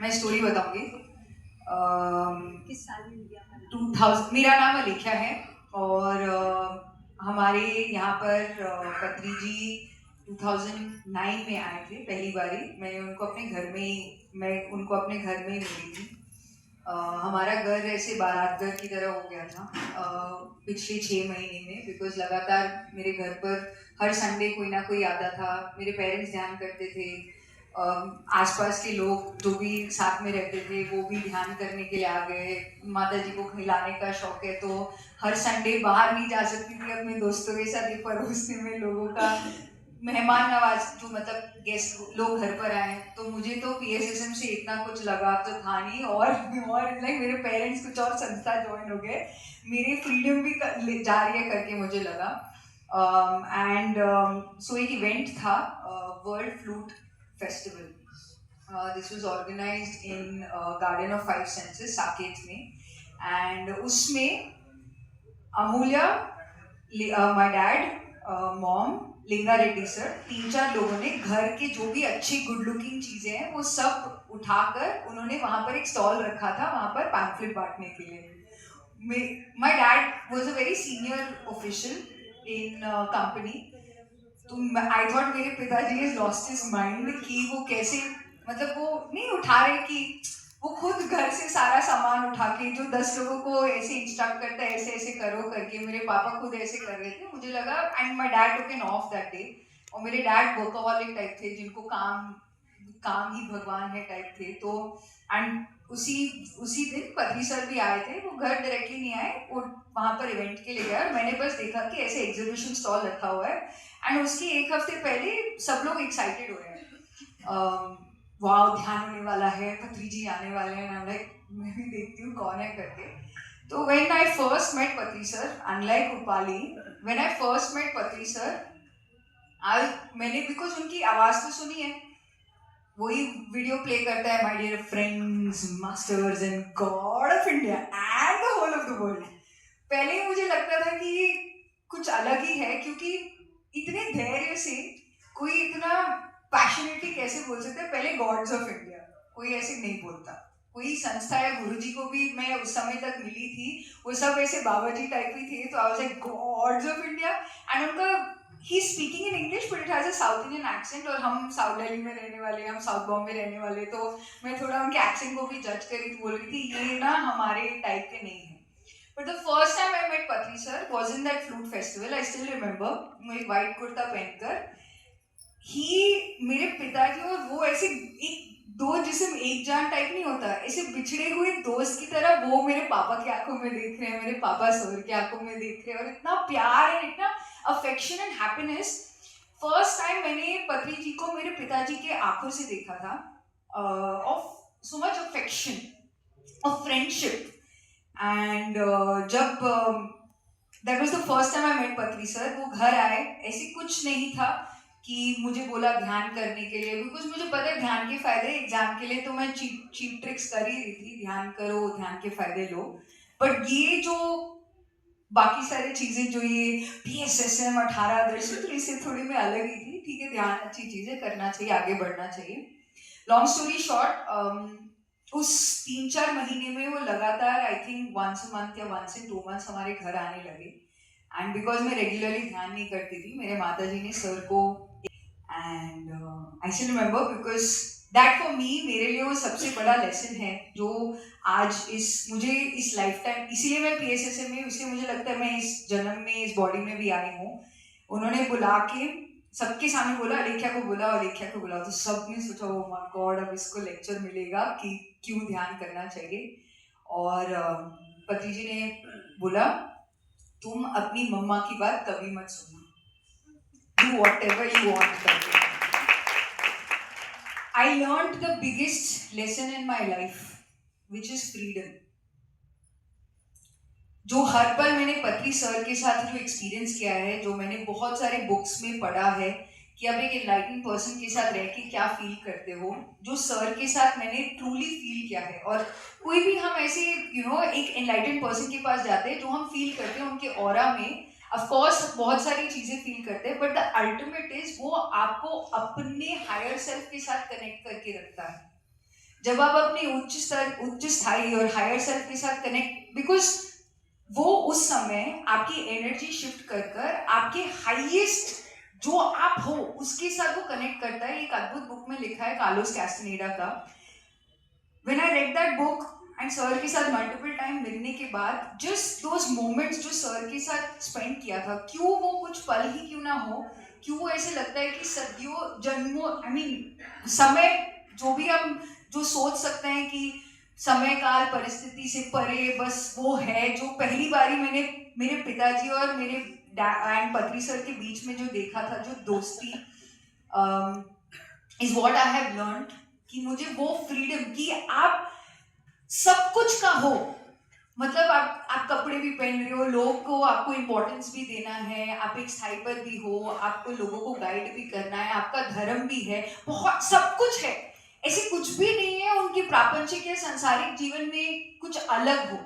मैं स्टोरी बताऊंगी। किस साल में मिली आपका? 2000। मेरा नाम अलेख्या है और हमारे यहाँ पर पत्री जी 2009 में आए थे पहली बारी। मैं उनको अपने घर में ही मिली थी। हमारा घर ऐसे बारात घर की तरह हो गया था पिछले 6 महीने में, बिकॉज लगातार मेरे घर पर हर संडे कोई ना कोई आता था। मेरे पेरेंट्स ध्यान करते थे, आसपास के लोग जो भी साथ में रहते थे वो भी ध्यान करने के लिए आ गए। माता जी को खिलाने का शौक है तो हर संडे बाहर नहीं जा सकती थी अपने दोस्तों के साथ परोसने में लोगों का मेहमान नवाज, जो मतलब गेस्ट लोग घर पर आए। तो मुझे तो पीएसएसएम से इतना कुछ लगा तो था नहीं, और लाइक मेरे पेरेंट्स कुछ और संस्था ज्वाइन हो गए, मेरी फ्रीडम भी जा रही है करके मुझे लगा। एंड सो एक इवेंट था, world flute festival. This was organised in garden of 5 senses Saket में, एंड उसमें Amulya, my dad, mom, Linga Reddy sir, 3-4 लोगों ने घर के जो भी अच्छी गुड लुकिंग चीजें हैं वो सब उठाकर उन्होंने वहां पर एक स्टॉल रखा था, वहां पर पैम्फलेट बांटने के लिए। My dad was a very senior official in company. तो आई थॉट मेरे पिताजी इज लॉस्ट हिज माइंड कि वो कैसे, मतलब वो नहीं उठा रहे कि वो खुद घर से सारा सामान उठा के जो 10 लोगों को ऐसे इंस्ट्रक्ट करता है ऐसे ऐसे करो करके, मेरे पापा खुद ऐसे कर रहे थे। मुझे लगा, and my dad took an of that day. और मेरे डैड वर्कaholic टाइप थे, जिनको काम काम ही भगवान है टाइप थे। तो एंड उसी उसी दिन पत्री सर भी आए थे। वो घर डायरेक्टली नहीं आए, वो वहां पर इवेंट के लिए गए और मैंने बस देखा कि ऐसे एग्जीबिशन स्टॉल रखा हुआ है, एंड उसके एक हफ्ते पहले सब लोग एक्साइटेड हुए हैं, वाव ध्यान होने वाला है, पत्री जी आने वाले हैं। लाइक मैं भी देखती हूँ कौन है करके। तो when I first met Patri sir, unlike Rupali, when I first met Patri sir, मैंने बिकॉज उनकी आवाज तो सुनी है, वही वीडियो प्ले करता है, my dear friends, masters and god of India and the whole of the world. पहले ही मुझे लगता था कि कुछ अलग ही है, क्योंकि इतने धैर्य से कोई इतना पैशनेटली कैसे बोल सकते हैं। पहले गॉड्स ऑफ इंडिया कोई ऐसे नहीं बोलता, कोई संस्था या गुरुजी को भी मैं उस समय तक मिली थी, वो सब ऐसे बाबा जी टाइप ही थे। तो I was like gods of India, and उनका ही speaking in English but it has a south Indian accent, और हम साउथ दिल्ली में रहने वाले, हम साउथ बॉम्बे रहने वाले, तो मैं थोड़ा उनके एक्सेंट को भी जज करी, बोल रही थी ये ना हमारे टाइप के नहीं है। But the first time I met Patri sir was in that flute festival. I still remember. वो एक white कुर्ता पहनकर मेरे पिताजी और वो ऐसे एक दो जिस्म एक जान टाइप नहीं होता, ऐसे बिछड़े हुए दोस्त की तरह वो मेरे पापा की आंखों में देख रहे हैं, मेरे पापा सर की आंखों में देख रहे हैं, और इतना प्यार है, इतना affection and happiness. First time मैंने पत्री जी को मेरे पिताजी के आंखों से देखा था, of so much affection, of friendship. And जब that was the first time I met Patri sir, वो घर आए, ऐसे कुछ नहीं था कि मुझे बोला ध्यान करने के लिए, बिकॉज मुझे पता है ध्यान के फायदे, एग्जाम के लिए तो मैं चीप ट्रिक्स कर ही रही थी, ध्यान करो ध्यान के फायदे लो। बट ये जो बाकी सारी चीजें, जो ये पीएसएसएम 18 आदर्श, तो इससे थोड़ी मैं अलग ही थी। ठीक है, ध्यान अच्छी चीजें करना चाहिए, आगे बढ़ना चाहिए। लॉन्ग स्टोरी शॉर्ट, उस 3-4 महीने में वो लगातार I think once a month या वंस इन 2 मंथ्स हमारे घर आने लगे। एंड बिकॉज मैं रेगुलरली ध्यान नहीं करती थी, मेरे माता जी ने सर को, and I still remember because that for me, मेरे लिए वो सबसे बड़ा लेसन है जो आज मुझे इस लाइफ टाइम, इसीलिए मैं पीएसएसएम में, इसलिए मुझे लगता है मैं इस जन्म में इस बॉडी में भी आई हूँ। उन्होंने बुला के सबके सामने बोला, अलेख्या को बोला, अलेख्या को बोला, तो सबने सोचा ओ माय गॉड अब इसको लेक्चर मिलेगा कि क्यों ध्यान करना चाहिए। और पति जी ने बोला तुम अपनी मम्मा की बात कभी मत सुनना, do whatever you want करके। I learned the biggest lesson in my life, which is freedom. जो हर पल मैंने पत्री सर के साथ जो एक्सपीरियंस किया है, जो मैंने बहुत सारे बुक्स में पढ़ा है कि अब एक एनलाइटेंड पर्सन के साथ रह के क्या फील करते हो, जो सर के साथ मैंने ट्रूली फील किया है। और कोई भी हम ऐसे एक एनलाइटेंड पर्सन के पास जाते हैं, जो हम फील करते हैं उनके ऑरा में, ऑफ कोर्स बहुत सारी चीजें फील करते हैं, बट द अल्टीमेट इज वो आपको अपने हायर सेल्फ के साथ कनेक्ट करके रखता है। जब आप अपने उच्च स्थाई और हायर सेल्फ के साथ कनेक्ट, बिकॉज वो उस समय आपकी एनर्जी शिफ्ट कर कर आपके हाईएस्ट जो आप हो उसके साथ वो कनेक्ट करता है। एक अद्भुत बुक में लिखा है कार्लोस कैस्टनेडा का। When I read that book and sir के साथ मल्टीपल टाइम मिलने के बाद, जस्ट दोज मोमेंट्स जो सर के साथ स्पेंड किया था, क्यों वो कुछ पल ही क्यों ना हो, क्यों वो ऐसे लगता है कि सदियों जन्मों, आई मीन समय जो भी हम जो सोच सकते हैं कि समय काल परिस्थिति से परे बस वो है। जो पहली बारी मैंने मेरे पिताजी और मेरे एंड पत्री सर के बीच में जो देखा था, जो दोस्ती, is what I have learned, कि मुझे वो फ्रीडम कि आप सब कुछ का हो, मतलब आप कपड़े भी पहन रहे हो, लोग को आपको इम्पोर्टेंस भी देना है, आप एक स्थाई पर भी हो, आपको लोगों को गाइड भी करना है, आपका धर्म भी है, बहुत सब कुछ है। ऐसे कुछ भी नहीं है उनके प्रापंचिक या सांसारिक जीवन में कुछ अलग हो।